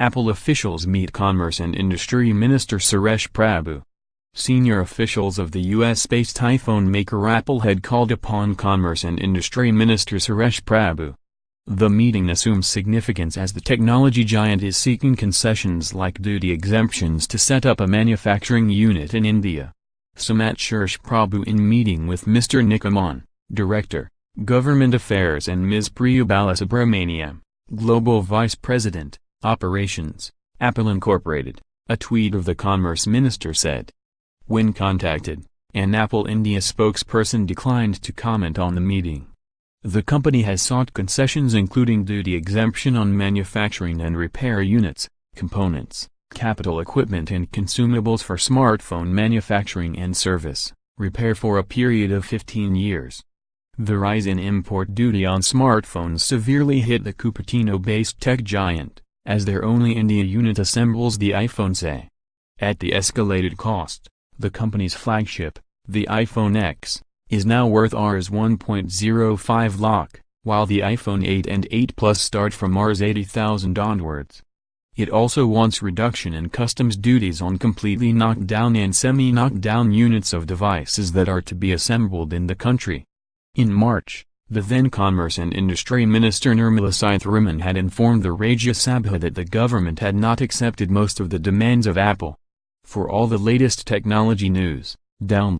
Apple officials meet Commerce and Industry Minister Suresh Prabhu. Senior officials of the US-based iPhone maker Apple had called upon Commerce and Industry Minister Suresh Prabhu. The meeting assumes significance as the technology giant is seeking concessions like duty exemptions to set up a manufacturing unit in India. Suresh Prabhu in meeting with Mr. Amman, Director, Government Affairs, and Ms. Priya Balasubramaniam, Global Vice President, Operations, Apple Incorporated, a tweet of the Commerce Minister said. When contacted, an Apple India spokesperson declined to comment on the meeting. The company has sought concessions including duty exemption on manufacturing and repair units, components, capital equipment and consumables for smartphone manufacturing and service, repair for a period of 15 years. The rise in import duty on smartphones severely hit the Cupertino-based tech giant, as their only India unit assembles the iPhone SE. At the escalated cost, the company's flagship, the iPhone X, is now worth Rs 1.05 lakh, while the iPhone 8 and 8 Plus start from Rs 80,000 onwards. It also wants reduction in customs duties on completely knocked down and semi-knocked down units of devices that are to be assembled in the country. In March, the then Commerce and Industry Minister Nirmala Sitharaman had informed the Rajya Sabha that the government had not accepted most of the demands of Apple. For all the latest technology news, download